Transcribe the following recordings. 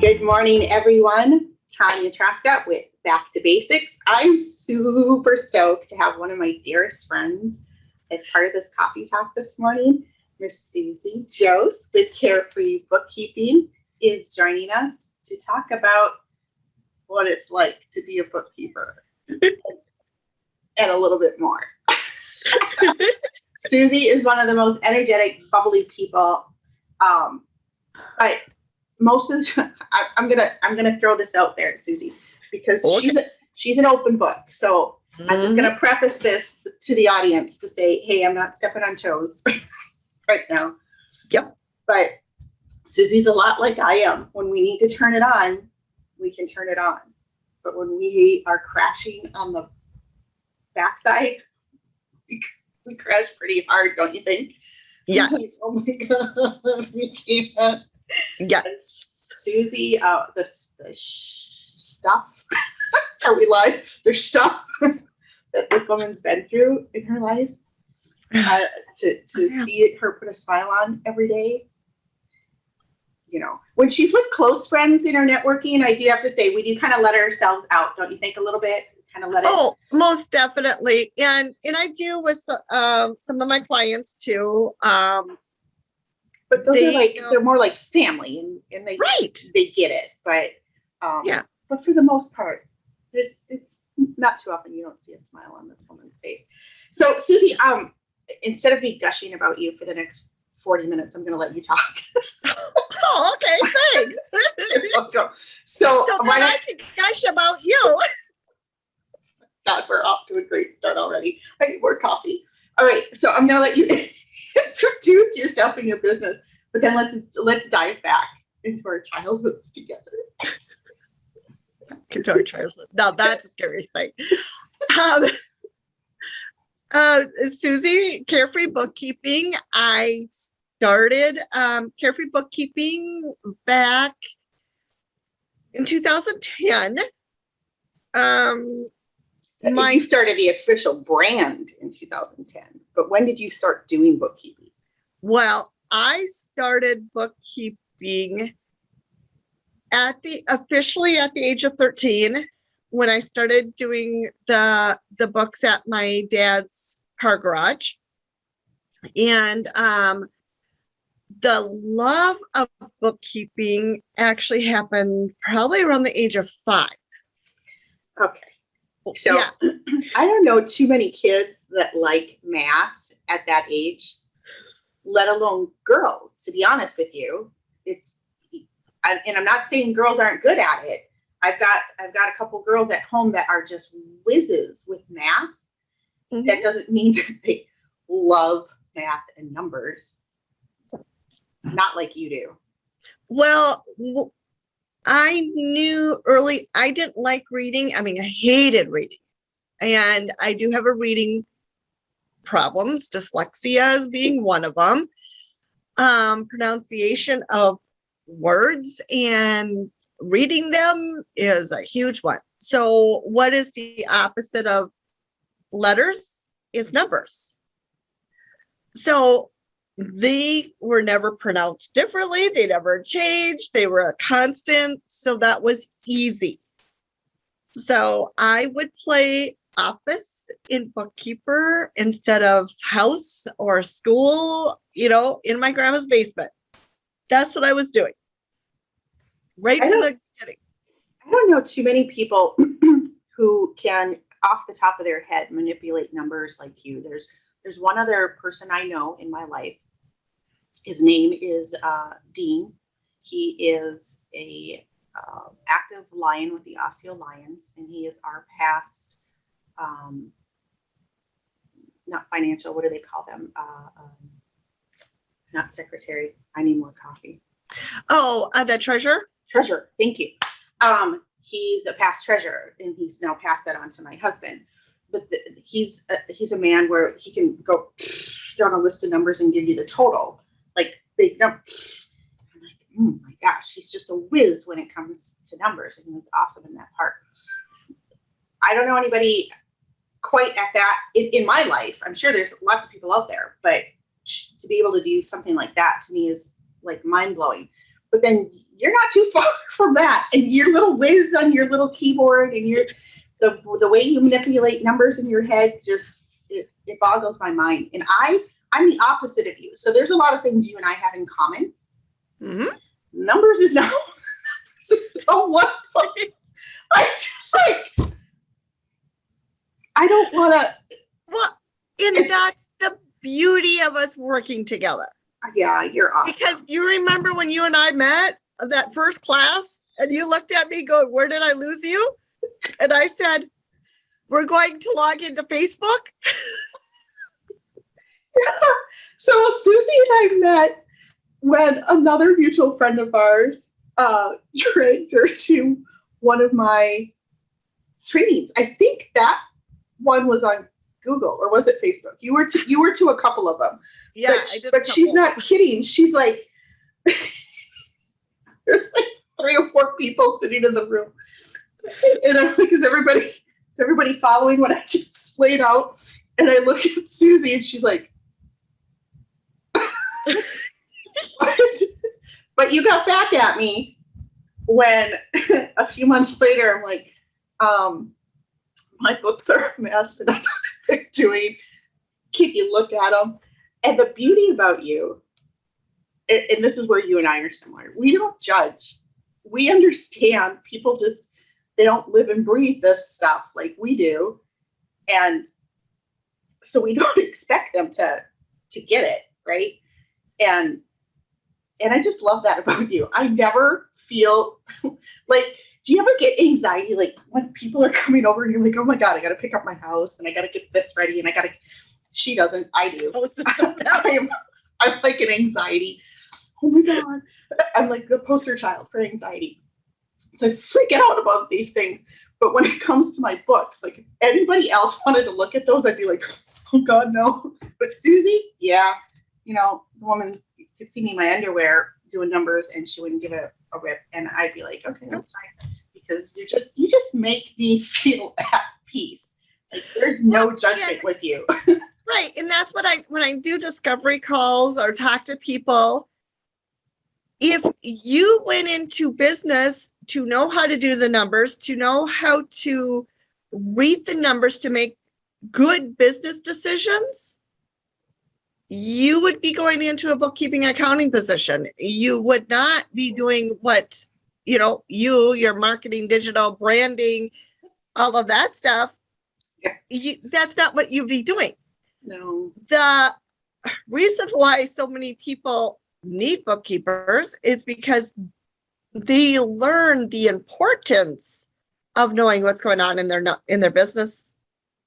Good morning, everyone. Tanya Traska with Back to Basics. I'm super stoked to have one of my dearest friends as part of this coffee talk this morning. Miss Susie Jose with Carefree Bookkeeping is joining us to talk about what it's like to be a bookkeeper and a little bit more. Susie is one of the most energetic, bubbly people. But most of the time, I'm gonna throw this out there, Susie, because she's an open book. So I'm just gonna preface this to the audience to say, hey, I'm not stepping on toes right now. Yep. But Susie's a lot like I am. When we need to turn it on, we can turn it on. But when we are crashing on the backside, we crash pretty hard, don't you think? Yes. Like, oh my God, we can't. Yes. Susie, the stuff. Are we live? There's stuff that this woman's been through in her life. To see her put a smile on every day. You know, when she's with close friends in our networking, I do have to say we do kind of let ourselves out, don't you think? A little bit, kind of let it. Oh, most definitely, and I do with some of my clients too. But those are like they're more like family, and they they get it. But yeah. But for the most part, it's not too often you don't see a smile on this woman's face. So Susie, instead of me gushing about you for the next 40 minutes, I'm going to let you talk. Oh, okay, thanks. So then I can gush about you. God, we're off to a great start already. I need more coffee. All right, so I'm going to let you introduce yourself and your business, but then let's dive back into our childhoods together. Into our childhood. Now that's a scary thing. Susie, Carefree Bookkeeping. I started Carefree Bookkeeping back in 2010. You started the official brand in 2010, but when did you start doing bookkeeping? Well, I started bookkeeping officially at the age of 13 when I started doing the books at my dad's car garage. And the love of bookkeeping actually happened probably around the age of 5. Okay. So yeah. I don't know too many kids that like math at that age, let alone girls, to be honest with you. And I'm not saying girls aren't good at it. I've got a couple girls at home that are just whizzes with math. Mm-hmm. That doesn't mean that they love math and numbers. Not like you do. Well, I knew early I didn't like reading. I mean, I hated reading. And I do have a reading problems, dyslexia as being one of them. Pronunciation of words and reading them is a huge one. So what is the opposite of letters? Is numbers. So they were never pronounced differently. They never changed. They were a constant. So that was easy. So I would play office in bookkeeper instead of house or school, in my grandma's basement. That's what I was doing. Right from the beginning. I don't know too many people who can, off the top of their head, manipulate numbers like you. There's one other person I know in my life. His name is Dean. He is a active lion with the Osceola Lions, and he is our past, not financial, what do they call them? Not secretary. I need more coffee. Oh, the treasurer? Treasurer, thank you. He's a past treasurer, and he's now passed that on to my husband. But he's a man where he can go down a list of numbers and give you the total, like big number. I'm like, oh my gosh, he's just a whiz when it comes to numbers, and he's awesome in that part. I don't know anybody quite at that in my life. I'm sure there's lots of people out there, but to be able to do something like that to me is like mind blowing. But then you're not too far from that. And your little whiz on your little keyboard and the way you manipulate numbers in your head, just, it boggles my mind. And I'm the opposite of you. So there's a lot of things you and I have in common. Mm-hmm. Numbers is not one. I'm just like, I don't want to. Well, and that's the beauty of us working together. Yeah, you're awesome. Because you remember when you and I met that first class and you looked at me going, where did I lose you? And I said, we're going to log into Facebook. Yeah. So Susie and I met when another mutual friend of ours dragged her to one of my trainings. I think that one was on Google, or was it Facebook? You were to a couple of them. Yeah, but she's not kidding. She's like, there's like 3 or 4 people sitting in the room, and I'm like, is everybody following what I just laid out? And I look at Susie, and she's like, what? But you got back at me when a few months later, I'm like, my books are a mess and I don't know what they're doing. Can you look at them? And the beauty about you, and this is where you and I are similar, we don't judge. We understand people they don't live and breathe this stuff like we do. And so we don't expect them to get it, right? And I just love that about you. I never feel like, do you ever get anxiety? Like when people are coming over and you're like, oh my God, I got to pick up my house and I got to get this ready. And she doesn't, I do. I'm like an anxiety. Oh my God. I'm like the poster child for anxiety. So I freak out about these things. But when it comes to my books, like if anybody else wanted to look at those, I'd be like, oh God, no. But Susie, yeah, the woman could see me in my underwear doing numbers and she wouldn't give it a rip. And I'd be like, okay, that's fine. Because you just make me feel at peace. Like there's no judgment with you. Right. And that's what when I do discovery calls or talk to people, if you went into business to know how to do the numbers, to know how to read the numbers to make good business decisions, you would be going into a bookkeeping accounting position. You would not be doing what, your marketing, digital branding, all of that stuff. Yeah. That's not what you'd be doing. No. The reason why so many people need bookkeepers is because they learn the importance of knowing what's going on in their business,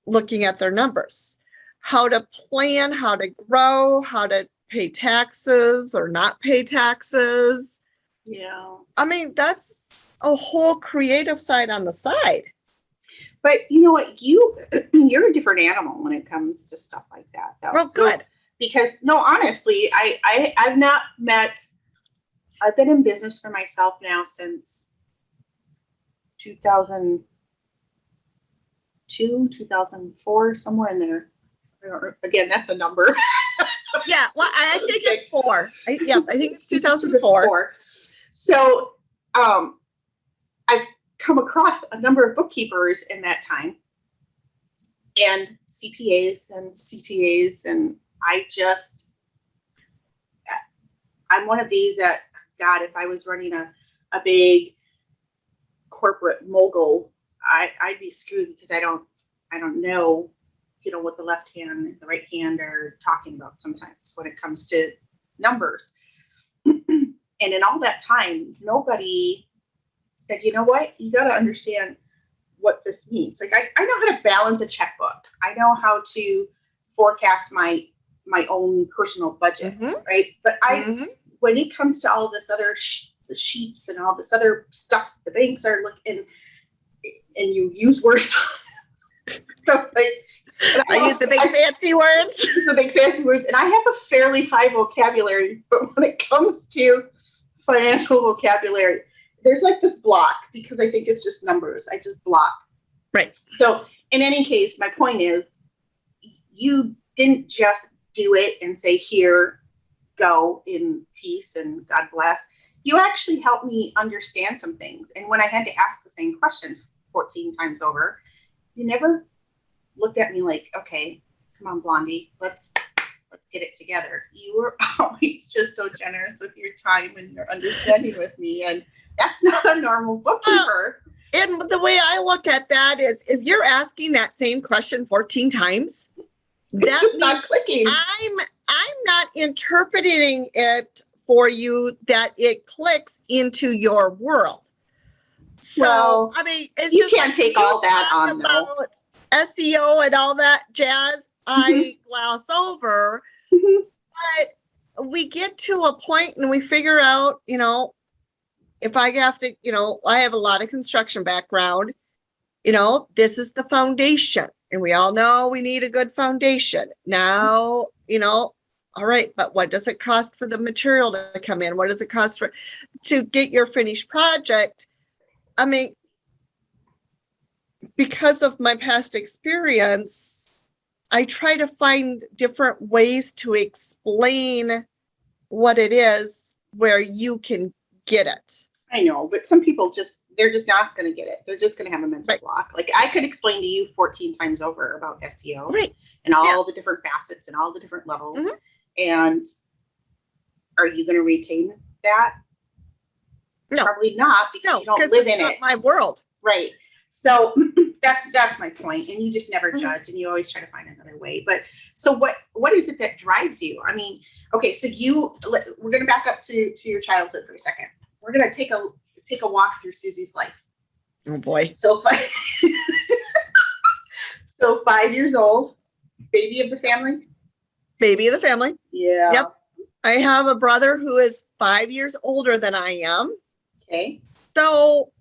looking at their numbers, how to plan, how to grow, how to pay taxes or not pay taxes. Yeah. I mean, that's a whole creative side on the side. But you know what? You're a different animal when it comes to stuff like that, though. Well, good. Because no, honestly, I've been in business for myself now since 2002, 2004, somewhere in there. Again, that's a number. Yeah, well, I think it's 4. I think it's 2004. So, I've come across a number of bookkeepers in that time, and CPAs and CTAs, and I'm one of these that, God, if I was running a big corporate mogul, I'd be screwed because I don't know, what the left hand and the right hand are talking about sometimes when it comes to numbers. And in all that time, nobody said, you know what, you got to understand what this means. Like I know how to balance a checkbook. I know how to forecast my own personal budget, right? But when it comes to all this other the sheets and all this other stuff the banks are looking, and you use words. I use the big fancy words. The big fancy words, and I have a fairly high vocabulary, but when it comes to financial vocabulary, there's like this block because I think it's just numbers. I just block. Right. So in any case, my point is, you didn't just do it and say, here, go in peace and God bless. you actually helped me understand some things. And when I had to ask the same question 14 times over, you never looked at me like, okay, come on, Blondie, let's get it together. You were always just so generous with your time and your understanding with me. And that's not a normal bookkeeper. And the way I look at that is if you're asking that same question 14 times, It's just not clicking. I'm not interpreting it for you that it clicks into your world. So, Well, I mean, it's you just can't take all that on, though. about SEO and all that jazz. I gloss over, but we get to a point and we figure out, you know, if I have to, you know, I have a lot of construction background, you know, this is the foundation. And we all know we need a good foundation. Now, you know, all right, but what does it cost for the material to come in? What does it cost to get your finished project? I mean, because of my past experience, I try to find different ways to explain what it is where you can get it. I know, but some people they're just not going to get it. They're just going to have a mental block. Like I could explain to you 14 times over about SEO and all the different facets and all the different levels. And are you going to retain that? No. Probably not, because you don't live in it. My world. Right. So that's my point. And you just never judge, and you always try to find another way. But so what is it that drives you? I mean, okay, so we're going to back up to your childhood for a second. We're going to take a walk through Susie's life. Oh boy. So 5 years old, baby of the family. Baby of the family. Yeah. Yep. I have a brother who is 5 years older than I am. Okay. So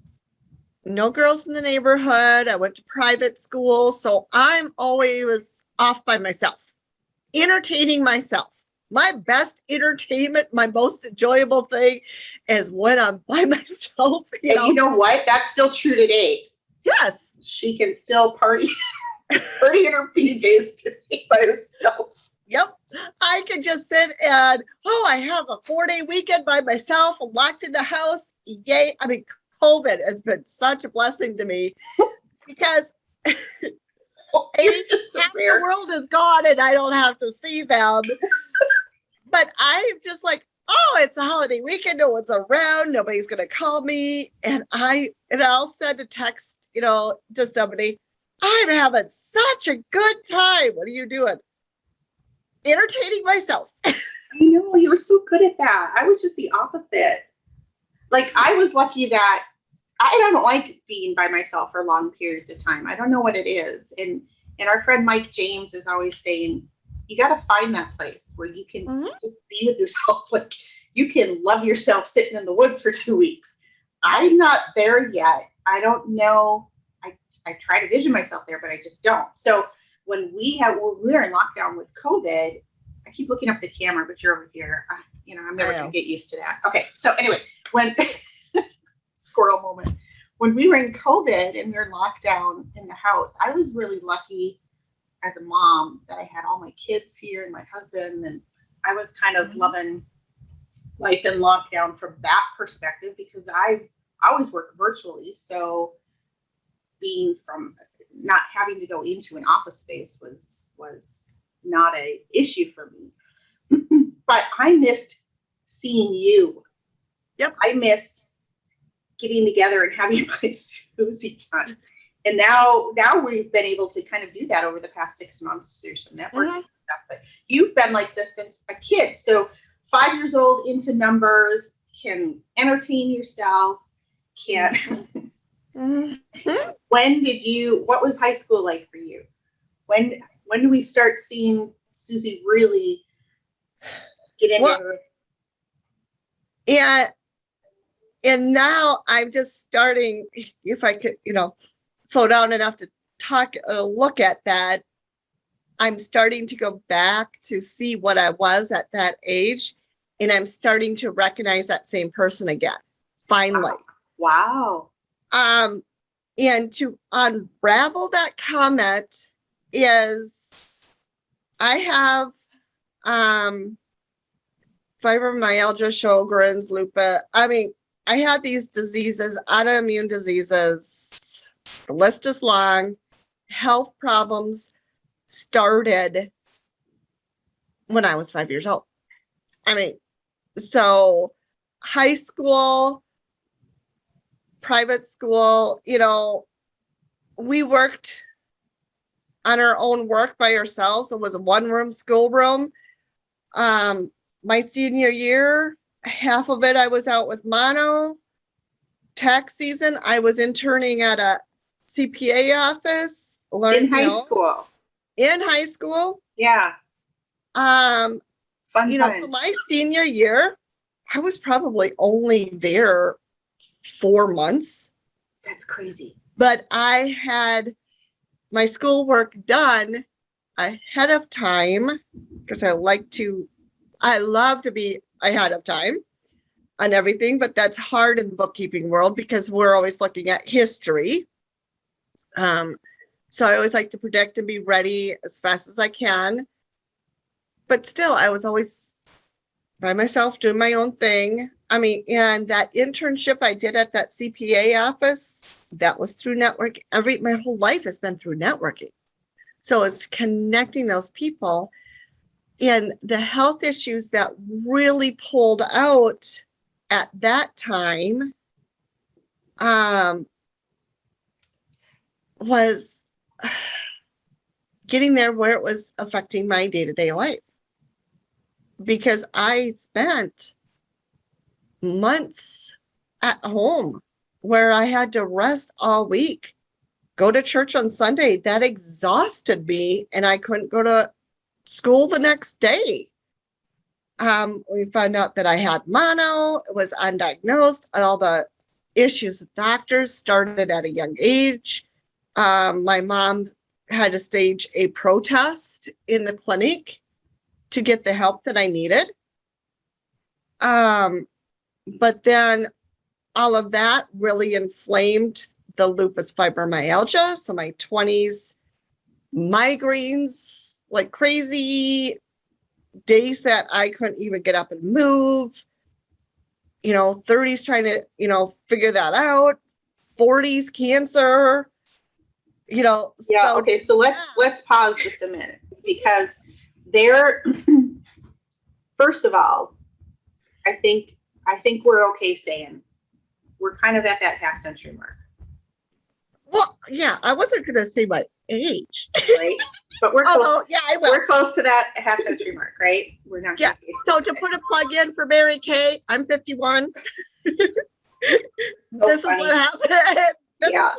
no girls in the neighborhood. I went to private school. So I'm always off by myself, entertaining myself. My best entertainment, my most enjoyable thing is when I'm by myself. You know what? That's still true today. Yes. She can still party in her PJs today by herself. Yep. I could just sit and, I have a 4-day weekend by myself, locked in the house. Yay. I mean, COVID has been such a blessing to me because half the world is gone and I don't have to see them. But I'm just like, it's a holiday weekend. No one's around. Nobody's going to call me. And I'll send a text, to somebody. I'm having such a good time. What are you doing? Entertaining myself. I know, you were so good at that. I was just the opposite. Like, I was lucky that I don't like being by myself for long periods of time. I don't know what it is. And our friend Mike James is always saying, you got to find that place where you can just be with yourself. Like, you can love yourself sitting in the woods for 2 weeks. I'm not there yet. I don't know. I try to vision myself there, but I just don't. So when we were in lockdown with COVID, I keep looking up at the camera, but you're over here. I'm never going to get used to that. Okay. So anyway, when squirrel moment, when we were in COVID and we were locked down in the house, I was really lucky as a mom that I had all my kids here and my husband, and I was kind of loving life in lockdown from that perspective, because I always work virtually. So being from not having to go into an office space was not a issue for me. But I missed seeing you. Yep. I missed getting together and having my Susie time. And now we've been able to kind of do that over the past 6 months through some networking and stuff. But you've been like this since a kid. So 5 years old, into numbers, can entertain yourself, can. What was high school like for you? When do we start seeing Susie really get into her? Yeah. And now I'm just starting, if I could, slow down enough to look at that. I'm starting to go back to see what I was at that age. And I'm starting to recognize that same person again, finally. Wow. And to unravel that comment is I have fibromyalgia, Sjogren's, lupus. I mean, I had these diseases, autoimmune diseases. The list is long. Health problems started when I was 5 years old. I mean, so high school, private school, we worked on our own work by ourselves. It was a one-room schoolroom. My senior year, half of it I was out with mono. Tax season, I was interning at a CPA office. In high school. In high school. Yeah. Fun bunch. So my senior year, I was probably only there 4 months. That's crazy. But I had my schoolwork done ahead of time because I love to be ahead of time on everything, but that's hard in the bookkeeping world because we're always looking at history. So I always like to predict and be ready as fast as I can. But still, I was always by myself doing my own thing. I mean, and that internship I did at that CPA office, that was through network. My whole life has been through networking. So it's connecting those people. And the health issues that really pulled out at that time was getting there where it was affecting my day-to-day life. Because I spent months at home where I had to rest all week, go to church on Sunday. That exhausted me, and I couldn't go to school the next day. We found out that I had mono. It was undiagnosed. All the issues with doctors started at a young age. My mom had to stage a protest in the clinic to get the help that I needed. But then all of that really inflamed the lupus fibromyalgia. So my 20s, migraines like crazy, days that I couldn't even get up and move, 30s trying to, figure that out, 40s cancer, Yeah. So, okay. So let's pause just a minute because first of all, I think we're okay saying we're kind of at that half-century mark. Well, yeah, I wasn't going to say my age, right? But we're close. Yeah, I will. We're close to that half-century mark, right? We're not. Yeah. So to put a plug in for Mary Kay, I'm 51. This is what happened. Yeah.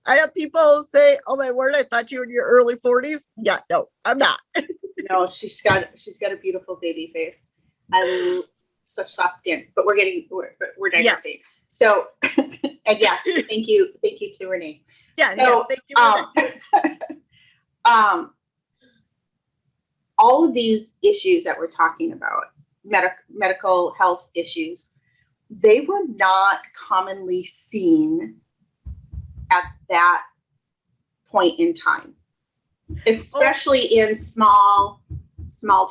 I have people say, "Oh my word, I thought you were in your early 40s." Yeah, no, I'm not. No, she's got a beautiful baby face. Such soft skin. But we're digressing. Yeah. So, and yes, thank you to Renee. Yeah. So, thank you. All of these issues that we're talking about, medical health issues, they were not commonly seen at that point in time, especially in small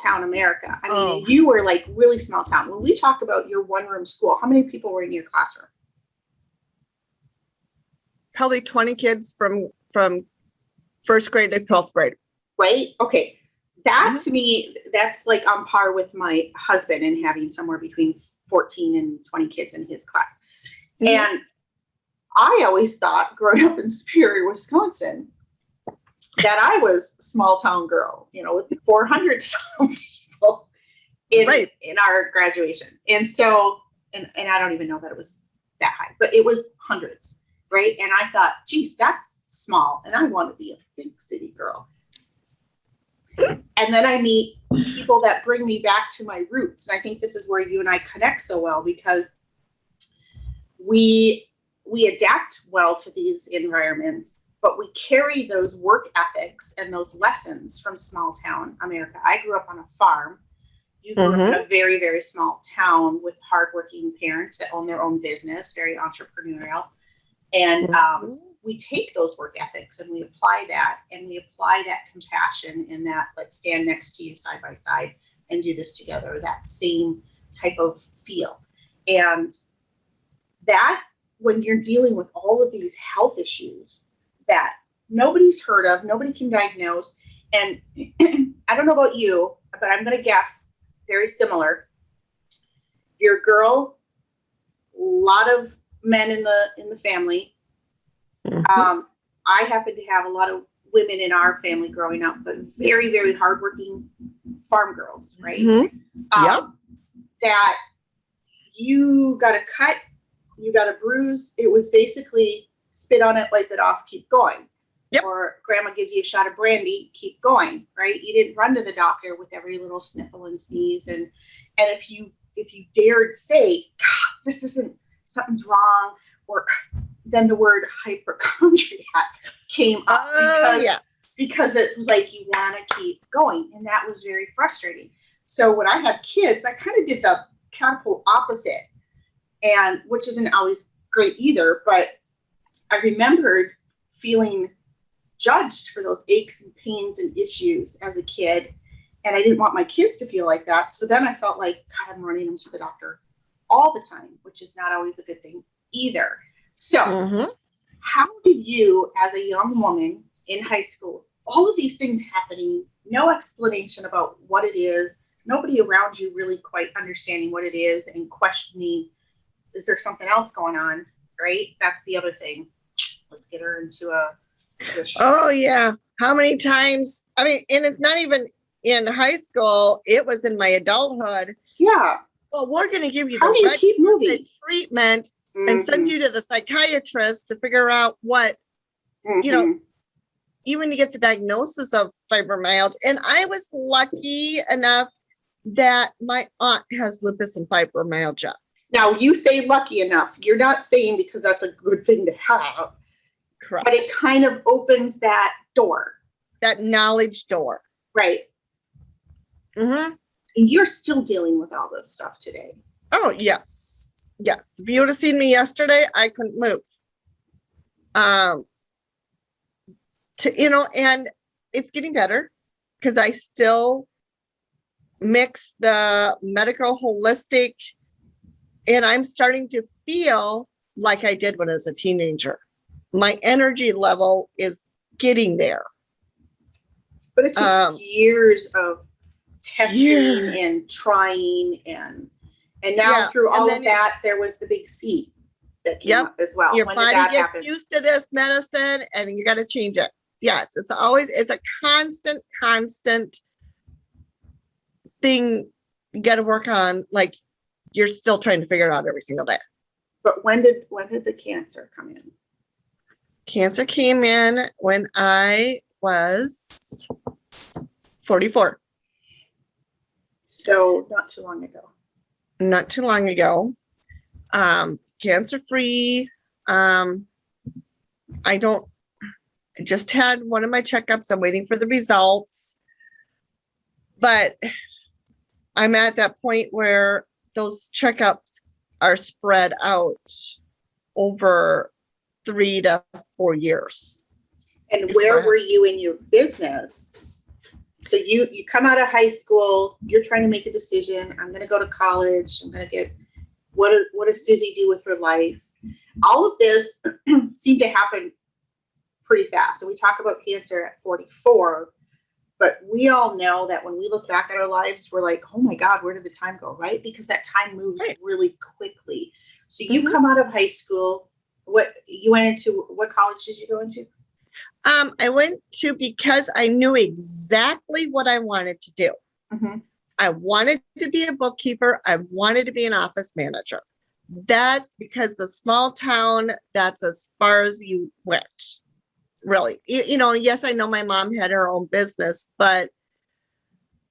town America. I mean, you were like really small town. When we talk about your one-room school, how many people were in your classroom? Probably 20 kids from first grade to 12th grade. Right? Okay. That to me, that's like on par with my husband and having somewhere between 14 and 20 kids in his class. And I always thought growing up in Superior, Wisconsin, that I was a small town girl, with 400 some people in our graduation. And so, and I don't even know that it was that high, but it was hundreds, right? And I thought, geez, that's small. And I want to be a big city girl. And then I meet people that bring me back to my roots. And I think this is where you and I connect so well because we adapt well to these environments, but we carry those work ethics and those lessons from small town America. I grew up on a farm. You grew up in a very, very small town with hardworking parents that own their own business, very entrepreneurial. And we take those work ethics and we apply that, and we apply that compassion in that let's stand next to you side by side and do this together, that same type of feel. And that, when you're dealing with all of these health issues that nobody's heard of, nobody can diagnose, and I don't know about you, but I'm going to guess very similar. Your girl, a lot of men in the family. I happen to have a lot of women in our family growing up, but very, very hardworking farm girls, right? That you got a cut, you got a bruise. It was basically spit on it, wipe it off, keep going. Yep. Or grandma gives you a shot of brandy, keep going, right? You didn't run to the doctor with every little sniffle and sneeze. And if you dared say, God, this isn't, something's wrong, or then the word hypochondriac came up because it was like, you want to keep going. And that was very frustrating. So when I had kids, I kind of did the catapult opposite, and which isn't always great either, but I remembered feeling judged for those aches and pains and issues as a kid. And I didn't want my kids to feel like that. So then I felt like, God, I'm running them to the doctor all the time, which is not always a good thing either. So how did you, as a young woman in high school, all of these things happening, no explanation about what it is, nobody around you really quite understanding what it is and questioning, is there something else going on, right? That's the other thing. Let's get her into a oh yeah. How many times? I mean, and it's not even in high school, it was in my adulthood. Yeah. Well, we're going to give you How do you keep moving? Treatment and send you to the psychiatrist to figure out what, you know, even to get the diagnosis of fibromyalgia. And I was lucky enough that my aunt has lupus and fibromyalgia. Now, you say lucky enough. You're not saying because that's a good thing to have. Correct. But it kind of opens that door. That knowledge door. Right. Mm-hmm. And you're still dealing with all this stuff today. Oh, yes. Yes. If you would have seen me yesterday, I couldn't move. And it's getting better because I still mix the medical holistic, and I'm starting to feel like I did when I was a teenager. My energy level is getting there. But it took years of testing and trying and now through all of that, there was the big C that came up as well. Your when body did that gets happen? used to this medicine and you got to change it. Yes, it's a constant thing you got to work on. Like you're still trying to figure it out every single day. But when did the cancer come in? Cancer came in when I was 44. So not too long ago. Not too long ago. Cancer free. I just had one of my checkups. I'm waiting for the results. But I'm at that point where those checkups are spread out over 3 to 4 years. And where were you in your business? So you come out of high school, you're trying to make a decision. I'm going to go to college. I'm going to get, what does Susie do with her life? All of this seemed to happen pretty fast. So we talk about cancer at 44, but we all know that when we look back at our lives, we're like, oh my God, where did the time go, right? Because that time moves really quickly. So you come out of high school, what college did you go into? I went to, because I knew exactly what I wanted to do. Mm-hmm. I wanted to be a bookkeeper. I wanted to be an office manager. That's because the small town, that's as far as you went, really. Yes, I know my mom had her own business, but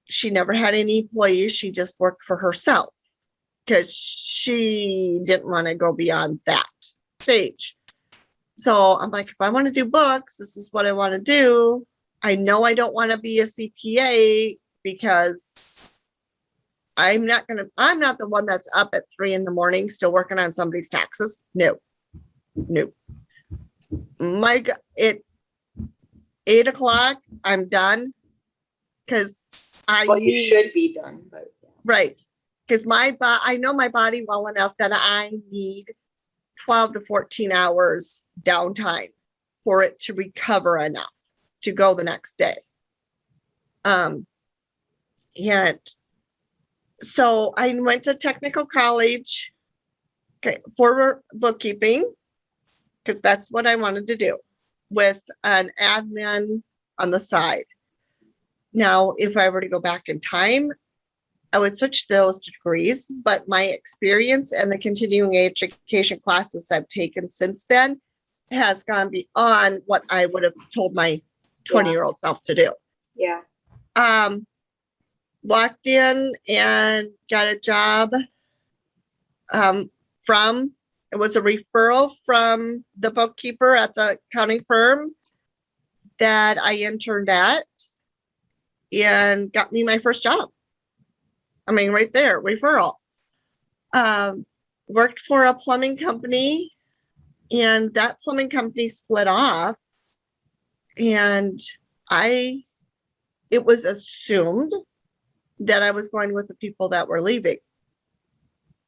she never had any employees. She just worked for herself because she didn't want to go beyond that stage. So I'm like, if I want to do books, this is what I want to do. I know I don't want to be a CPA because I'm not the one that's up at 3 a.m. still working on somebody's taxes. No. At 8 o'clock, I'm done because You should be done, but yeah. Right. Because I know my body well enough that I need 12 to 14 hours downtime for it to recover enough to go the next day. And so I went to technical college for bookkeeping, because that's what I wanted to do, with an admin on the side. Now, if I were to go back in time, I would switch those degrees, but my experience and the continuing education classes I've taken since then has gone beyond what I would have told my 20-year-old self to do. Yeah. Walked in and got a job it was a referral from the bookkeeper at the accounting firm that I interned at, and got me my first job. I mean, right there, referral. Worked for a plumbing company, and that plumbing company split off, and it was assumed that I was going with the people that were leaving.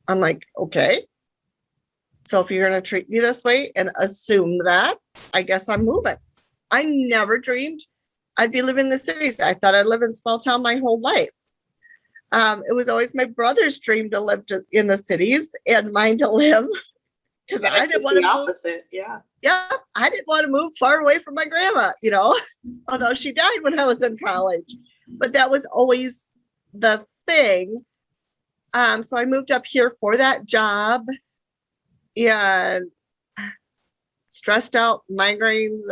I'm like, okay. So if you're going to treat me this way and assume that, I guess I'm moving. I never dreamed I'd be living in the cities. I thought I'd live in small town my whole life. It was always my brother's dream to live in the cities and mine to live, because I didn't want to move. Opposite. Yeah. Yeah, I didn't want to move far away from my grandma, although she died when I was in college. But that was always the thing. So I moved up here for that job, and stressed out, migraines.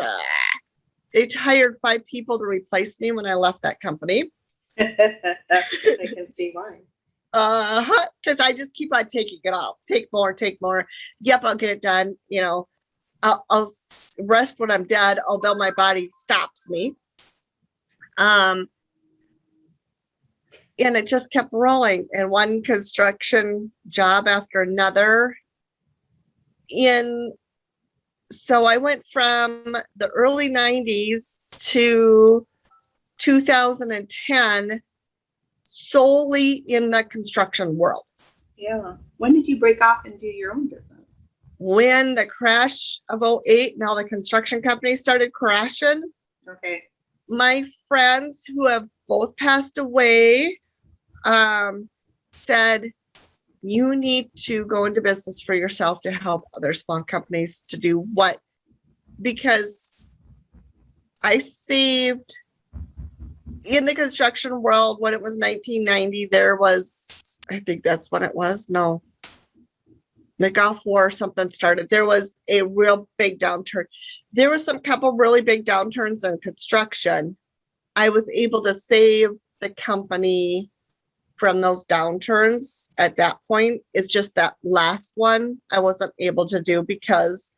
They hired 5 people to replace me when I left that company. I can see why. Because I just keep on taking it off. Take more. Yep, I'll get it done. I'll rest when I'm dead, although my body stops me. And it just kept rolling, and one construction job after another. So I went from the early 90s to 2010 solely in the construction world. Yeah. When did you break off and do your own business? When the crash of 2008 and all the construction companies started crashing. Okay. My friends, who have both passed away, said, you need to go into business for yourself to help other small companies to do what? Because I saved in the construction world when it was 1990, there was, I think that's when it was. No, the Gulf War or something started. There was a real big downturn. There was some couple really big downturns in construction. I was able to save the company from those downturns at that point. It's just that last one I wasn't able to do because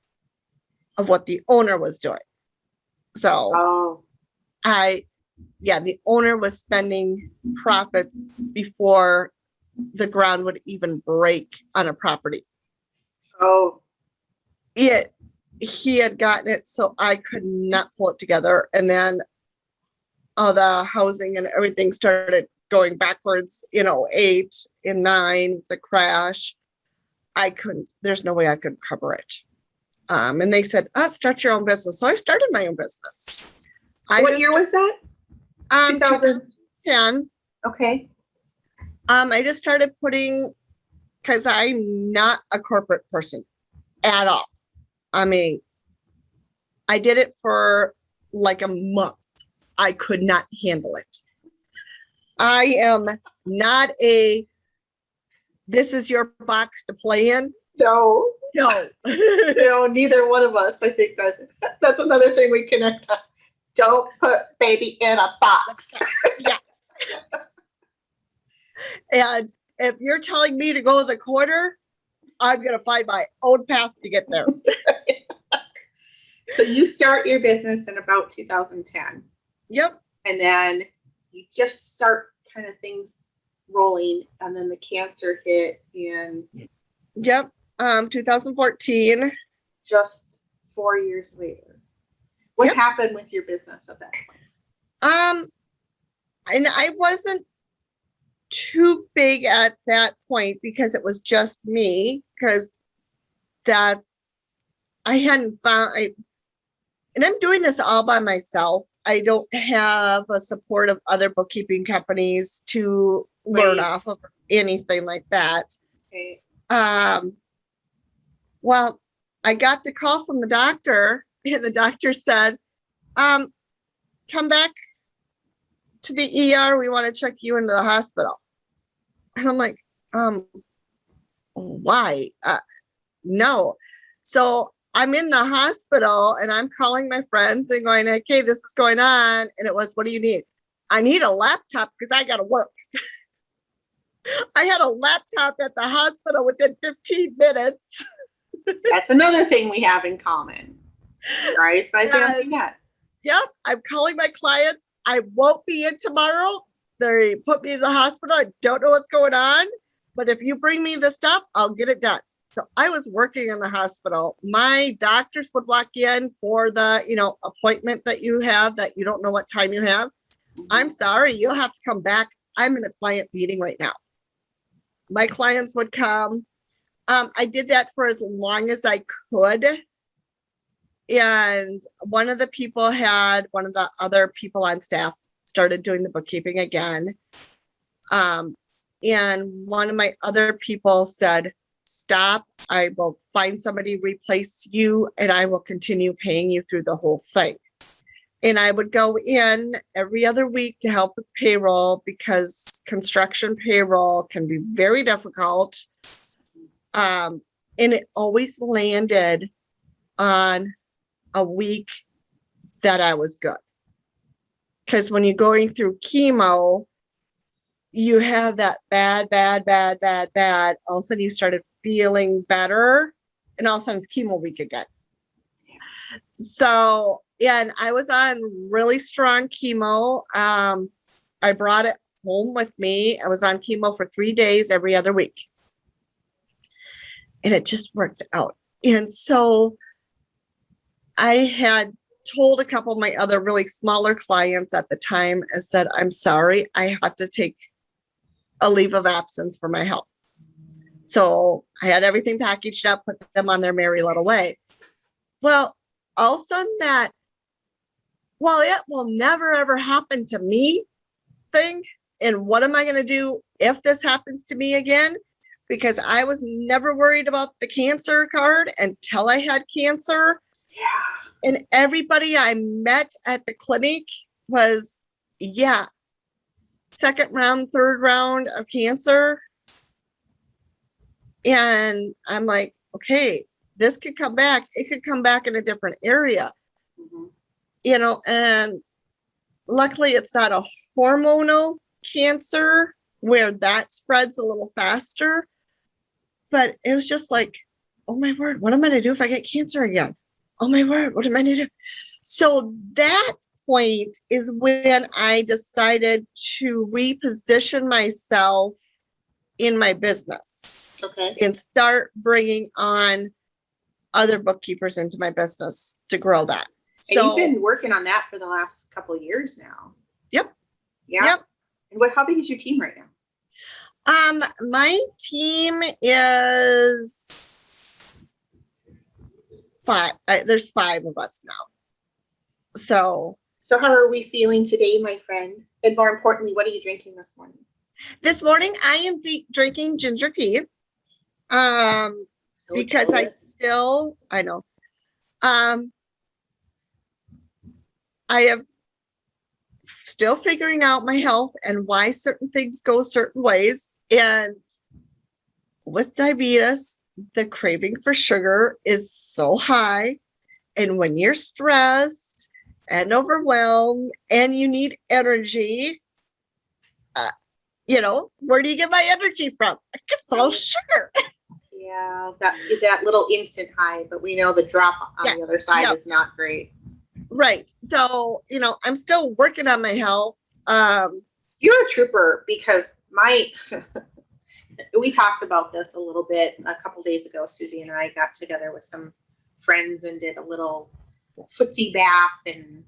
of what the owner was doing. So the owner was spending profits before the ground would even break on a property. Oh. He had gotten it so I could not pull it together. And then all the housing and everything started going backwards, 8 and 9, the crash. There's no way I could cover it. And they said, start your own business. So I started my own business. What year was that? 2010. Okay. I just started because I'm not a corporate person at all. I mean, I did it for like a month. I could not handle it. I am not this is your box to play in. No. No, neither one of us. I think that's another thing we connect on. Don't put baby in a box. Yeah. And if you're telling me to go to the corner, I'm going to find my own path to get there. So you start your business in about 2010. Yep. And then you just start kind of things rolling, and then the cancer hit in 2014. Just 4 years later. What happened with your business at that point? and I wasn't too big at that point because it was just me, because I hadn't found, and I'm doing this all by myself. I don't have a support of other bookkeeping companies to learn off of anything like that. Okay. Well, I got the call from the doctor, and the doctor said, come back to the ER. We want to check you into the hospital. And I'm like, why? No. So I'm in the hospital and I'm calling my friends and going, okay, this is going on. And it was, what do you need? I need a laptop because I got to work. I had a laptop at the hospital within 15 minutes. That's another thing we have in common. Right? My family net. Yep. I'm calling my clients. I won't be in tomorrow. They put me in the hospital. I don't know what's going on. But if you bring me the stuff, I'll get it done. So I was working in the hospital. My doctors would walk in for the, appointment that you have that you don't know what time you have. I'm sorry, you'll have to come back. I'm in a client meeting right now. My clients would come. I did that for as long as I could. And one of the other people on staff started doing the bookkeeping again. And one of my other people said, stop, I will find somebody to replace you and I will continue paying you through the whole thing. And I would go in every other week to help with payroll because construction payroll can be very difficult. And it always landed on a week that I was good. Because when you're going through chemo, you have that bad. All of a sudden you started feeling better and all of a sudden it's chemo week again. So, and I was on really strong chemo. I brought it home with me. I was on chemo for 3 days every other week. And it just worked out. And so I had told a couple of my other really smaller clients at the time, I said, I'm sorry, I had to take a leave of absence for my health. So I had everything packaged up, put them on their merry little way. Well, all of a sudden that, well, it will never, ever happen to me thing. And what am I going to do if this happens to me again? Because I was never worried about the cancer card until I had cancer. Yeah. And everybody I met at the clinic was, second round, third round of cancer. And I'm like, okay, this could come back. It could come back in a different area, and luckily it's not a hormonal cancer where that spreads a little faster. But it was just like, oh my word, what am I going to do if I get cancer again? Oh my word, what am I going to do? So that point is when I decided to reposition myself in my business. Okay. And start bringing on other bookkeepers into my business to grow that. And you've been working on that for the last couple of years now. Yep. Yeah. Yep. And how big is your team right now? My team is 5. There's 5 of us now. So how are we feeling today, my friend? And more importantly, what are you drinking this morning? This morning, I am drinking ginger tea. So because jealous. I know. I have still figuring out my health and why certain things go certain ways. And with diabetes, the craving for sugar is so high. And when you're stressed and overwhelmed and you need energy, where do you get my energy from? It's all sugar. Yeah, that little instant high, but we know the drop on the other side is not great. Right. So, I'm still working on my health. You're a trooper because we talked about this a little bit a couple days ago. Susie and I got together with some friends and did a little footsie bath. And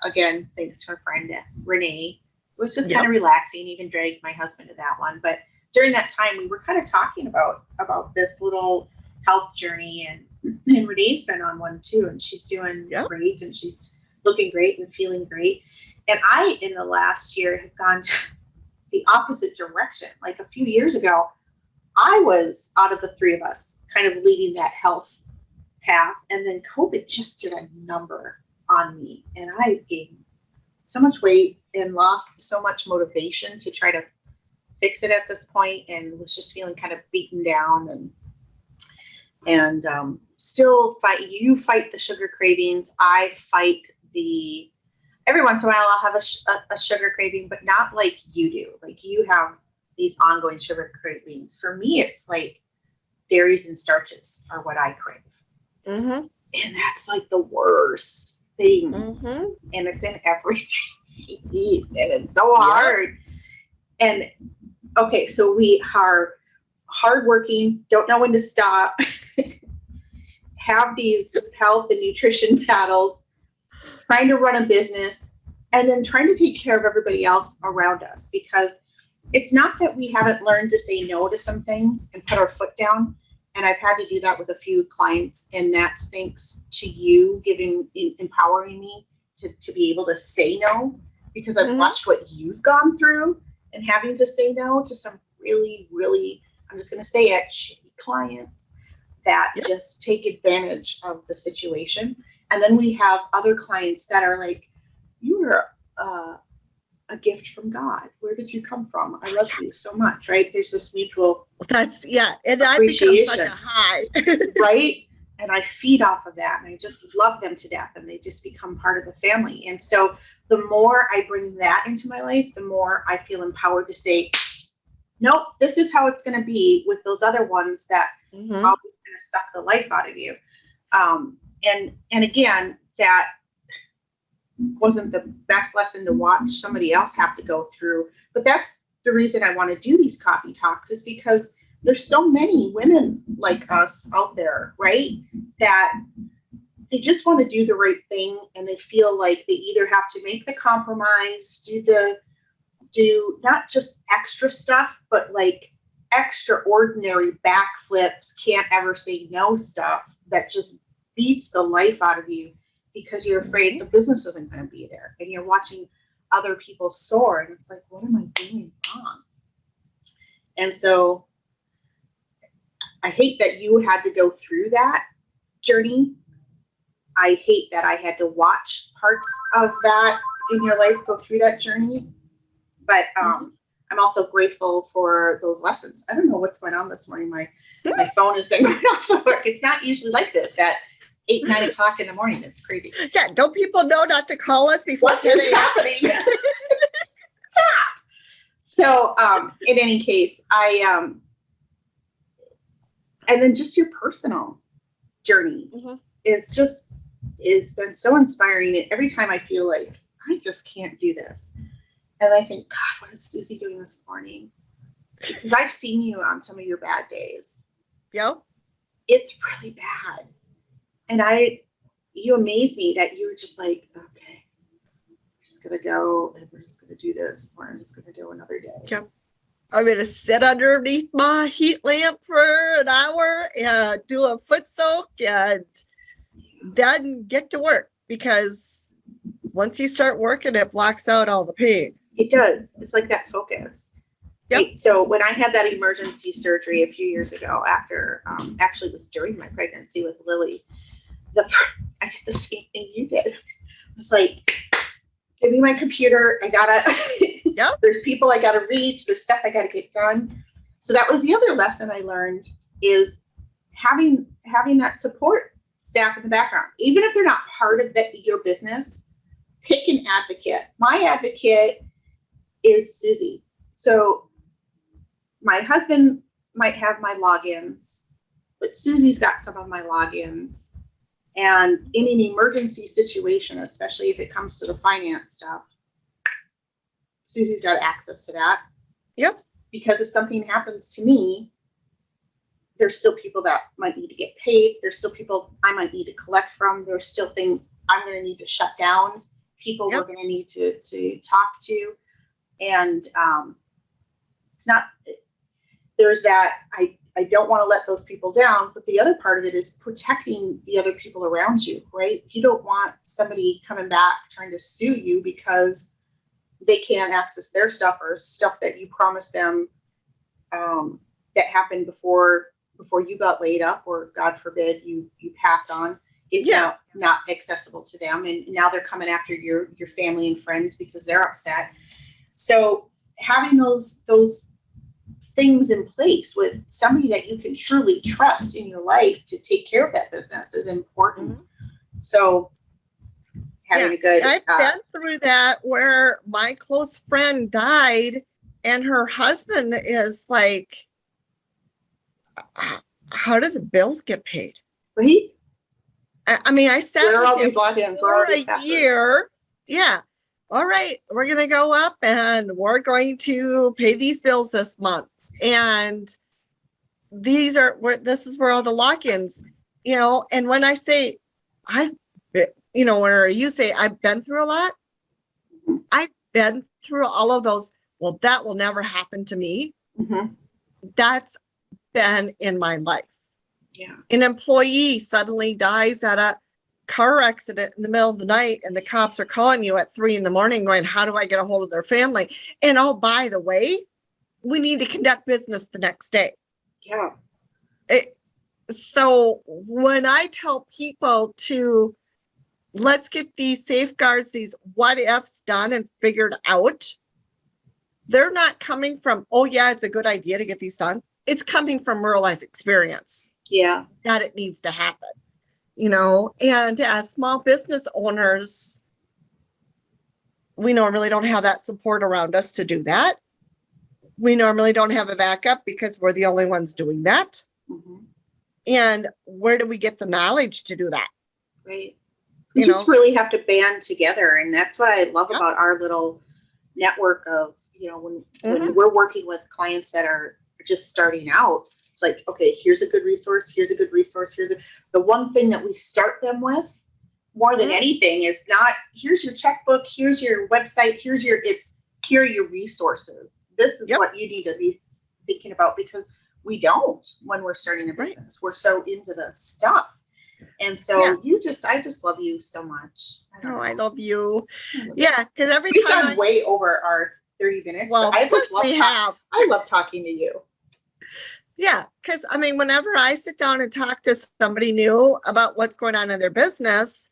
again, thanks to our friend Renee. It was just kind of relaxing, even dragged my husband to that one. But during that time, we were kind of talking about this little health journey, and Renee's been on one too, and she's doing great, and she's looking great and feeling great. And I, in the last year, have gone the opposite direction. Like a few years ago, I was, out of the three of us, kind of leading that health path. And then COVID just did a number on me. And I gained so much weight and lost so much motivation to try to fix it at this point, and was just feeling kind of beaten down, and still fight the sugar cravings. I fight every once in a while I'll have a sugar craving, but not like you do. Like you have these ongoing sugar cravings. For me, it's like dairies and starches are what I crave. Mm-hmm. And that's like the worst thing. Mm-hmm. And it's in everything you eat, and it's so hard. And okay, so we are hardworking, don't know when to stop, have these health and nutrition battles, trying to run a business, and then trying to take care of everybody else around us, because it's not that we haven't learned to say no to some things and put our foot down. And I've had to do that with a few clients, and that's thanks to you empowering me to be able to say no, because I've watched what you've gone through and having to say no to some really, really, I'm just going to say it, shitty clients that just take advantage of the situation. And then we have other clients that are like, you were a gift from God. Where did you come from? I love you so much, right? There's this mutual and I become such a high. Right? And I feed off of that, and I just love them to death, and they just become part of the family. And so the more I bring that into my life, the more I feel empowered to say, nope, this is how it's going to be with those other ones that always going to suck the life out of you. And again, that wasn't the best lesson to watch somebody else have to go through. But that's the reason I want to do these coffee talks, is because there's so many women like us out there, right? That they just want to do the right thing, and they feel like they either have to make the compromise, do not just extra stuff, but like extraordinary backflips, can't ever say no stuff that just beats the life out of you, because you're afraid the business isn't going to be there, and you're watching other people soar, and it's like, what am I doing wrong? And so I hate that you had to go through that journey. I hate that I had to watch parts of that in your life go through that journey. But I'm also grateful for those lessons. I don't know what's going on this morning. My phone has been going off the hook. It's not usually like this at 8, 9 o'clock in the morning. It's crazy. Yeah, don't people know not to call us before what is happening? Stop. So in any case, and then just your personal journey is been so inspiring. And every time I feel like I just can't do this, and I think, God, what is Susie doing this morning? Because I've seen you on some of your bad days. Yep. It's really bad. And you amaze me that you were just like, okay, we're just going to go, and we're just going to do this, or I'm just going to do another day. Yep. I'm going to sit underneath my heat lamp for an hour and do a foot soak and then get to work, because once you start working, it blocks out all the pain. It does. It's like that focus. Yep. Right? So when I had that emergency surgery a few years ago, after actually it was during my pregnancy with Lily, I did the same thing you did. I was like, give me my computer. I gotta, there's people I gotta reach. There's stuff I gotta get done. So that was the other lesson I learned, is having that support staff in the background. Even if they're not part of your business, pick an advocate. My advocate is Susie. So my husband might have my logins, but Susie's got some of my logins. And in an emergency situation, especially if it comes to the finance stuff, Susie's got access to that. Yep. Because if something happens to me, there's still people that might need to get paid. There's still people I might need to collect from. There's still things I'm going to need to shut down. People we're going to need to talk to. And it's not, there's that, I don't want to let those people down, but the other part of it is protecting the other people around you, right? You don't want somebody coming back trying to sue you because they can't access their stuff or stuff that you promised them that happened before you got laid up, or God forbid you pass on, is now not accessible to them. And now they're coming after your family and friends because they're upset. So having those things in place with somebody that you can truly trust in your life to take care of that business is important. Mm-hmm. So having a good, I've been through that where my close friend died and her husband is like, how did the bills get paid? Right. I mean, I sat where are all with these logins? for a year. Yeah. All right, we're going to go up and we're going to pay these bills this month. And this is where all the lock-ins, and when I say where you say I've been through a lot, I've been through all of those. Well, that will never happen to me. Mm-hmm. That's been in my life. Yeah. An employee suddenly dies at a car accident in the middle of the night and the cops are calling you at 3 a.m. going, how do I get a hold of their family? And oh, by the way, we need to conduct business the next day. Yeah. So when I tell people to let's get these safeguards, these what ifs done and figured out, they're not coming from, oh yeah, it's a good idea to get these done. It's coming from real life experience. Yeah. That it needs to happen, and as small business owners, we normally don't have that support around us to do that. We normally don't have a backup because we're the only ones doing that. Mm-hmm. And where do we get the knowledge to do that? Right. We just really have to band together. And that's what I love about our little network of, when we're working with clients that are just starting out, it's like, okay, here's a good resource. The one thing that we start them with more than anything is not, here's your checkbook, here's your website, here are your resources. This is what you need to be thinking about, because we don't when we're starting a business. We're so into the stuff. And so I just love you so much. I love you. Yeah, because every we've time gone way over our 30 minutes. Well, I just love I love talking to you. Yeah, because whenever I sit down and talk to somebody new about what's going on in their business,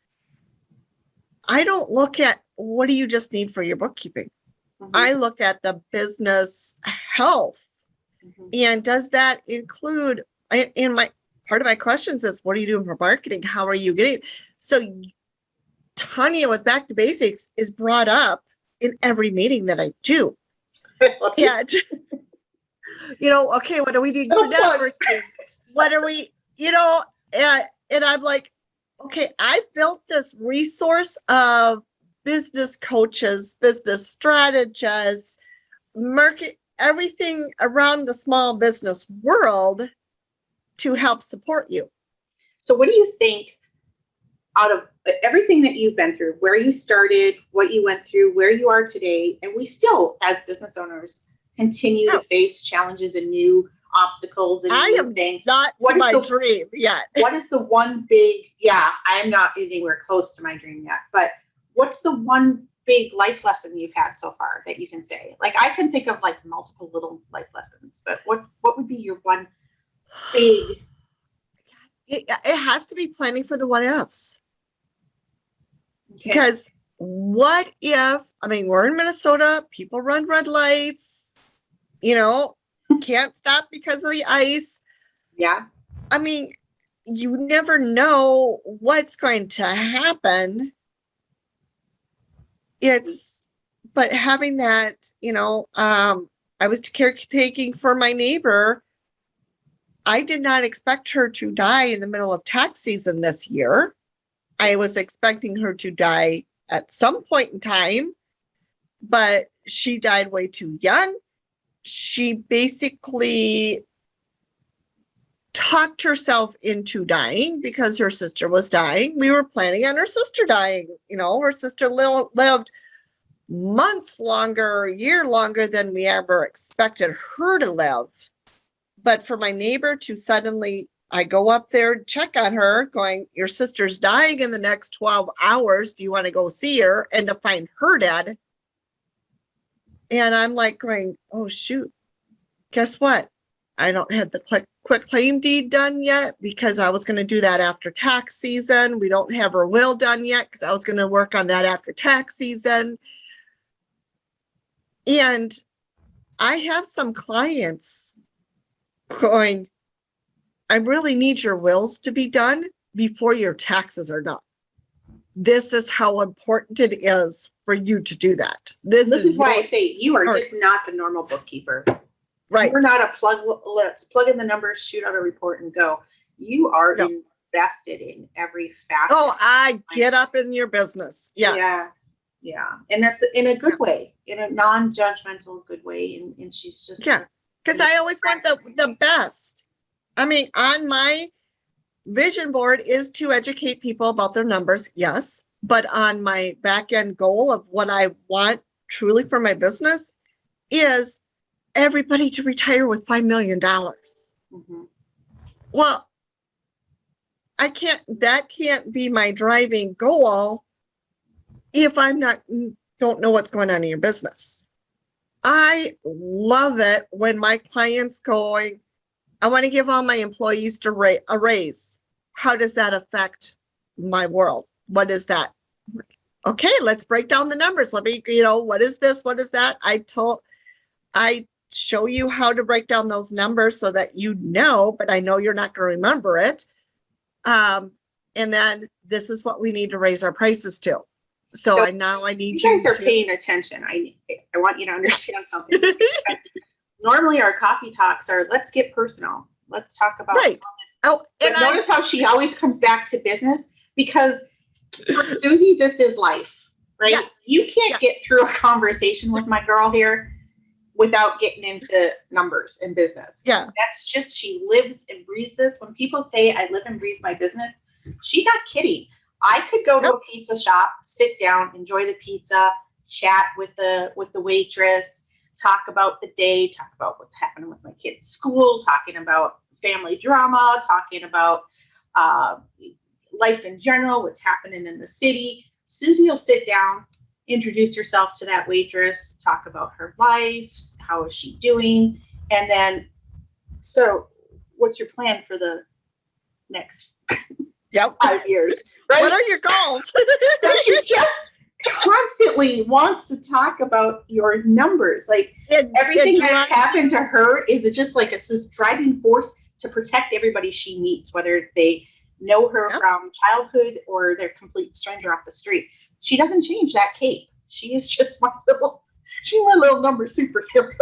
I don't look at what do you just need for your bookkeeping. Mm-hmm. I look at the business health. Mm-hmm. And does that include, in my part of my questions is, what are you doing for marketing? How are you getting? So Tanya with Back to Basics is brought up in every meeting that I do. And, okay, what do we need for networking? What are we, and I'm like, okay, I've built this resource of business coaches, business strategists, market, everything around the small business world to help support you. So what do you think, out of everything that you've been through, where you started, what you went through, where you are today, and we still, as business owners, continue to face challenges and new obstacles and new things. Not what is my dream yet. What is the one big, I'm not anywhere close to my dream yet, but what's the one big life lesson you've had so far that you can say? Like, I can think of like multiple little life lessons, but what would be your one big? It has to be planning for the what ifs. Okay. Because what if, we're in Minnesota, people run red lights, can't stop because of the ice. Yeah. You never know what's going to happen. But having that, I was caretaking for my neighbor. I did not expect her to die in the middle of tax season this year. I was expecting her to die at some point in time, but she died way too young. She basically talked herself into dying because her sister was dying. We were planning on her sister dying. Her sister lived months longer, a year longer than we ever expected her to live. But for my neighbor to suddenly, I go up there, check on her, going, your sister's dying in the next 12 hours. Do you want to go see her? And to find her dead. And I'm like going, oh, shoot, guess what? I don't have the quick claim deed done yet because I was going to do that after tax season. We don't have her will done yet because I was going to work on that after tax season. And I have some clients going, I really need your wills to be done before your taxes are done. This is how important it is for you to do that. This is why I say you are just not the normal bookkeeper. Right. We're not a let's plug in the numbers, shoot out a report and go. You are invested in every facet. Oh, I get up in your business. Yes. Yeah. Yeah. And that's in a good way, in a non-judgmental good way. And she's just. Yeah. Because I always want the best. I mean, on my vision board is to educate people about their numbers. Yes. But on my back end goal of what I want truly for my business is everybody to retire with $5 million. Mm-hmm. Well, that can't be my driving goal if don't know what's going on in your business. I love it when my clients going, I want to give all my employees a raise. How does that affect my world? What is that? Okay, let's break down the numbers. Let me, what is this? What is that? I show you how to break down those numbers so that but I know you're not going to remember it. And then this is what we need to raise our prices to. So I need you guys are paying attention. I want you to understand something. Normally our coffee talks are, let's get personal. Let's talk about right. Oh, and notice how she always comes back to business, because for Susie, this is life, right? Yes. You can't get through a conversation with my girl here without getting into numbers and business. Yeah. That's just, she lives and breathes this. When people say I live and breathe my business, she's not kidding. I could go to a pizza shop, sit down, enjoy the pizza, chat with the waitress, talk about the day, talk about what's happening with my kids' school, talking about family drama, talking about life in general, what's happening in the city. Susie will sit down, introduce herself to that waitress, talk about her life, how is she doing, and then, so what's your plan for the next 5 years? Right? What are your goals? She just constantly wants to talk about your numbers. Like everything that's happened to her is just like this driving force to protect everybody she meets, whether they know her from childhood or they're a complete stranger off the street. She doesn't change that cape. She is just my little number superhero.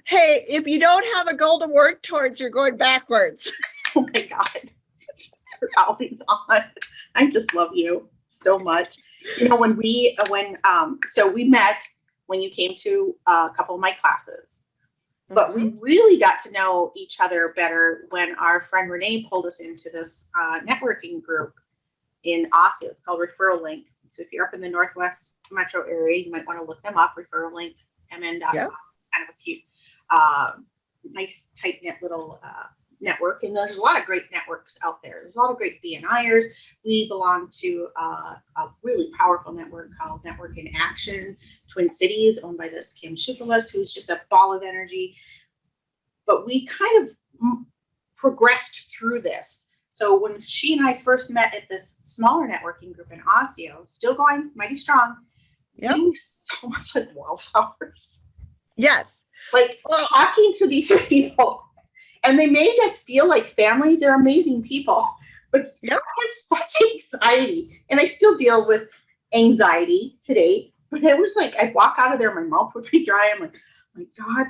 Hey, if you don't have a goal to work towards, you're going backwards. Oh my God. You're always on. I just love you so much. So we met when you came to a couple of my classes, but we really got to know each other better when our friend Renee pulled us into this networking group in Osseo. It's called Referral Link. So if you're up in the Northwest metro area, you might want to look them up, referrallinkmn.com. Yep. It's kind of a cute, nice, tight-knit little network. And there's a lot of great networks out there. There's a lot of great BNIers. We belong to a really powerful network called Network in Action, Twin Cities, owned by this Kim Shukalis, who's just a ball of energy. But we kind of progressed through this. So when she and I first met at this smaller networking group in Osseo, still going mighty strong, we were so much like wildflowers. Yes. Like talking to these people. And they made us feel like family. They're amazing people. But I had such anxiety. And I still deal with anxiety today. But it was like, I'd walk out of there, my mouth would be dry. I'm like, oh my God.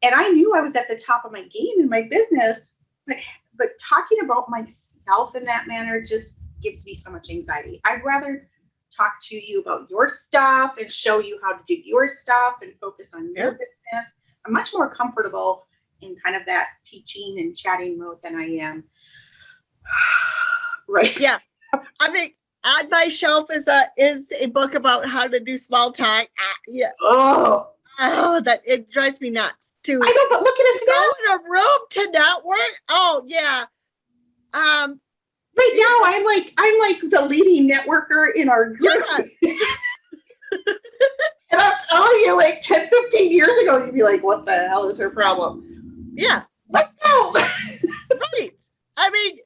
And I knew I was at the top of my game in my business. But talking about myself in that manner just gives me so much anxiety. I'd rather talk to you about your stuff and show you how to do your stuff and focus on your business. I'm much more comfortable in kind of that teaching and chatting mode than I am. Right. Yeah. I mean, On my shelf is a book about how to do small talk. Yeah. Oh, That it drives me nuts to I know, but look at us go now. in a room to network. Oh yeah. Right now, I'm like the leading networker in our group. Yeah. And I'll tell you, like 10, 15 years ago, you'd be like, what the hell is her problem? Yeah. Let's go. Right. I mean,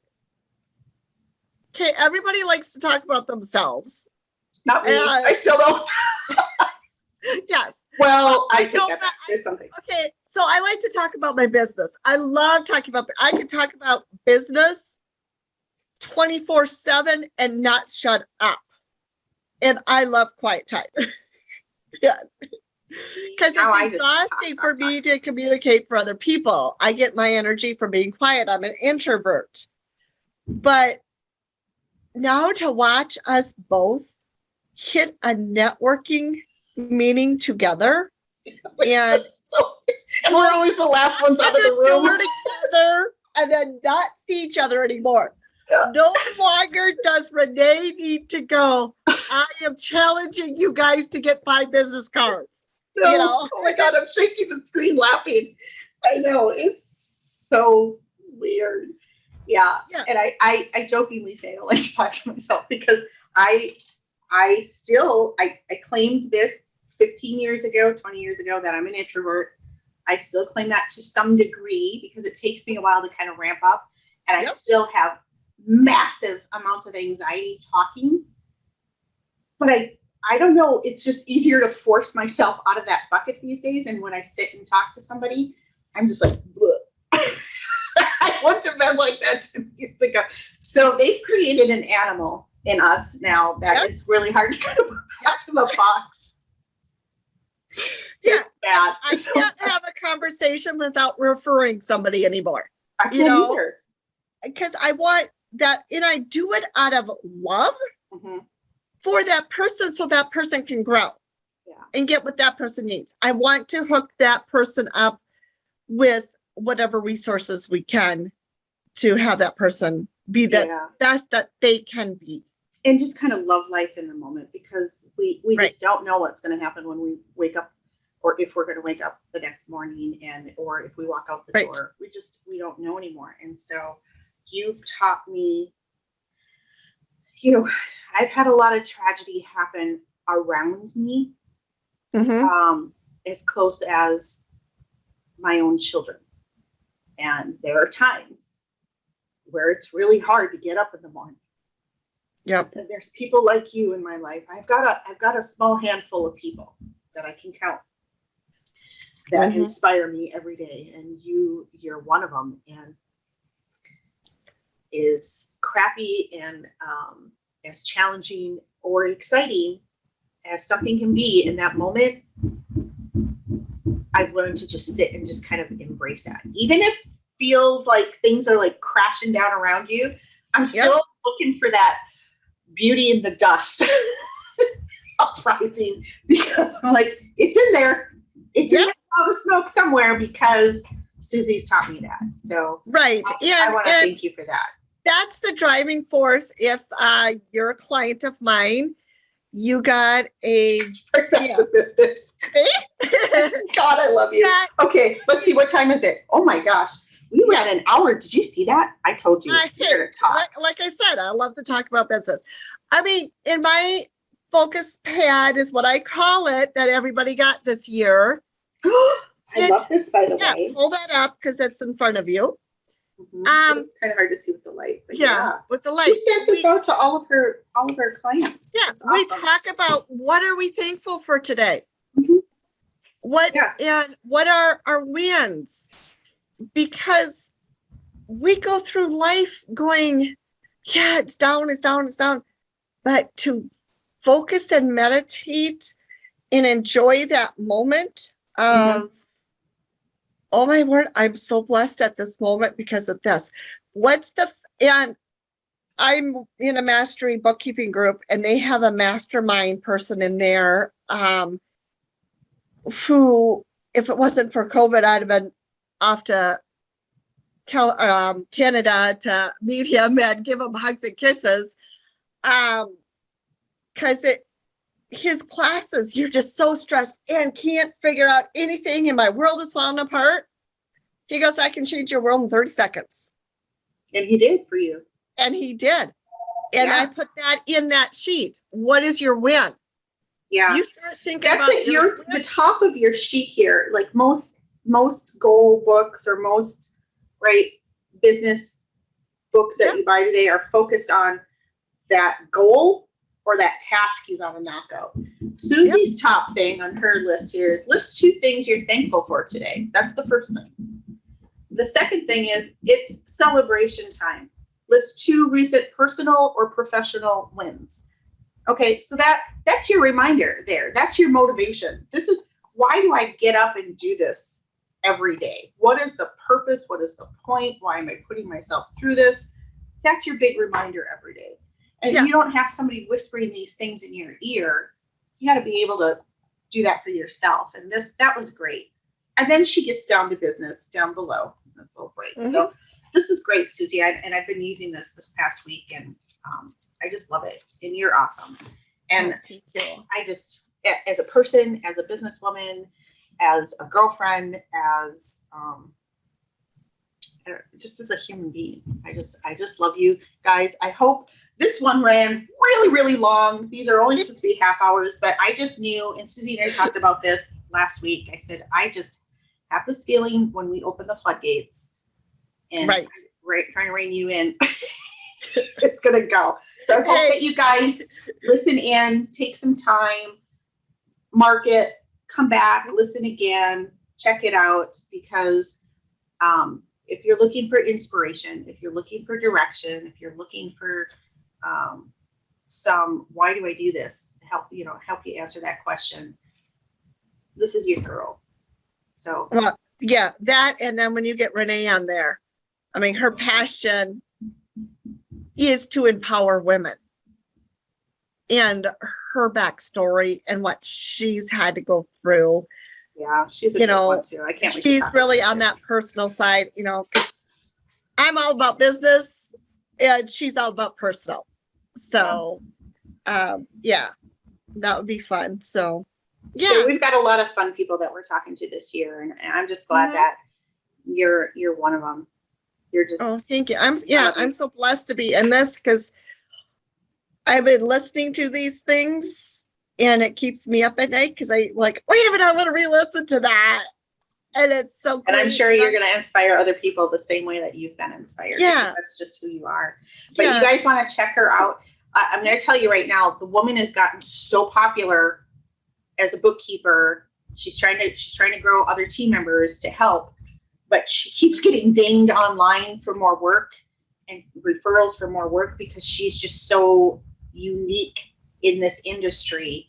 okay, everybody likes to talk about themselves. Not me. I still don't. Yes. Well, I take No, that back. There's something. Okay, so I like to talk about my business. I love talking about, I could talk about business 24/7 and not shut up. And I love quiet time. Yeah. Because Now I it's just exhausting talk. for me to communicate for other people. I get my energy from being quiet. I'm an introvert. But now to watch us both hit a networking meeting together, and And we're always the last ones out of the room. Together and then not see each other anymore. No longer does Renee need to go, I am challenging you guys to get 5 business cards. No. You know? Oh my God, I'm shaking the screen laughing. I know, it's so weird. Yeah. And I jokingly say I don't like to talk to myself because I claimed this 15 years ago, 20 years ago, that I'm an introvert. I still claim that to some degree because it takes me a while to kind of ramp up. And I still have massive amounts of anxiety talking. But I don't know, it's just easier to force myself out of that bucket these days. And when I sit and talk to somebody, I'm just like, I wouldn't have been like that 10 years ago. So they've created an animal in us now that is really hard to kind of put out of a box. It's bad. I can't have a conversation without referring somebody anymore. I can't either. Because I want that, and I do it out of love for that person so that person can grow and get what that person needs. I want to hook that person up with whatever resources we can to have that person be the best that they can be. And just kind of love life in the moment because we just don't know what's going to happen when we wake up or if we're going to wake up the next morning or if we walk out the door. We don't know anymore. And so you've taught me, I've had a lot of tragedy happen around me, as close as my own children. And there are times where it's really hard to get up in the morning. Yep. And there's people like you in my life. I've got a small handful of people that I can count that inspire me every day. And you're one of them. And as crappy and as challenging or exciting as something can be in that moment, I've learned to just sit and just kind of embrace that. Even if it feels like things are like crashing down around you, I'm still looking for that beauty in the dust uprising because I'm like, it's in there. It's in all the smoke somewhere because Susie's taught me that. So I want to thank you for that. That's the driving force. If you're a client of mine, you got a business. God, I love you. Okay, let's see. What time is it? Oh my gosh. We were at an hour. Did you see that? I told you. We're going to talk. Like I said, I love to talk about business. I mean, in my focus pad is what I call it that everybody got this year. I love this, by the way. Hold that up because it's in front of you. It's kind of hard to see with the light. But with the light. She sent this out to all of her clients. Yeah, awesome. We talk about what are we thankful for today. What are our wins? Because we go through life going, it's down. But to focus and meditate and enjoy that moment of, oh my word, I'm so blessed at this moment because of this. And I'm in a mastery bookkeeping group and they have a mastermind person in there who, if it wasn't for COVID, I'd have been off to Canada to meet him and give him hugs and kisses. because his classes, you're just so stressed and can't figure out anything and my world is falling apart. He goes, I can change your world in 30 seconds. And he did for you. And he did. And I put that in that sheet. What is your win? Yeah. You start thinking that's about the top of your sheet here. Like most goal books or most business books that you buy today are focused on that goal or that task you got to knock out. Susie's top thing on her list here is list 2 things you're thankful for today. That's the first thing. The second thing is it's celebration time. List 2 recent personal or professional wins. Okay, so that's your reminder there. That's your motivation. This is, why do I get up and do this every day? What is the purpose? What is the point? Why am I putting myself through this? That's your big reminder every day. And you don't have somebody whispering these things in your ear. You got to be able to do that for yourself. And that was great. And then she gets down to business down below. A little break. Mm-hmm. So this is great, Susie. And I've been using this past week, and I just love it. And you're awesome. And thank you. I just, as a person, as a businesswoman, as a girlfriend, as just as a human being, I just love you guys. I hope this one ran really, really long. These are only supposed to be half hours, but I just knew, and Susie and I talked about this last week. I said, I just have this feeling when we open the floodgates and trying to rein you in, it's going to go. So I hope that you guys listen in, take some time, mark it, come back, listen again, check it out, because if you're looking for inspiration, if you're looking for direction, if you're looking for some, why do I do this? Help you answer that question. This is your girl. So that, and then when you get Renee on there, I mean, her passion is to empower women, and her backstory and what she's had to go through. Yeah, she's a good one too. I can't. She's really on that personal side, 'cause I'm all about business and she's all about personal. So, that would be fun. So. Yeah, so we've got a lot of fun people that we're talking to this year, and I'm just glad that you're one of them. You're just thank you. I'm so blessed to be in this, because I've been listening to these things and it keeps me up at night, because I wait a minute, I want to re-listen to that. And it's so great. And I'm sure you're going to inspire other people the same way that you've been inspired. Yeah. That's just who you are. But you guys want to check her out. I'm going to tell you right now, the woman has gotten so popular as a bookkeeper. She's trying to grow other team members to help, but she keeps getting dinged online for more work and referrals for more work, because she's just so unique in this industry.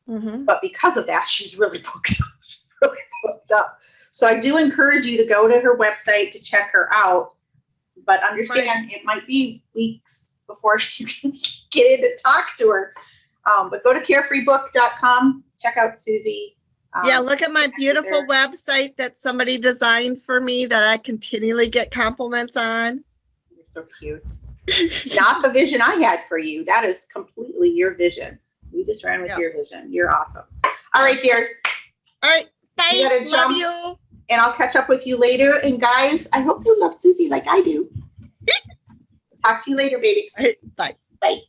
Mm-hmm. But because of that, she's really booked up. So I do encourage you to go to her website to check her out, but understand it might be weeks before you can get in to talk to her. But go to carefreebook.com. Check out Susie. Look at my beautiful website that somebody designed for me that I continually get compliments on. You're so cute. It's not the vision I had for you. That is completely your vision. We just ran with your vision. You're awesome. All right, dear. All right. Bye. You gotta jump, love you. And I'll catch up with you later. And guys, I hope you love Susie like I do. Talk to you later, baby. All right, bye. Bye.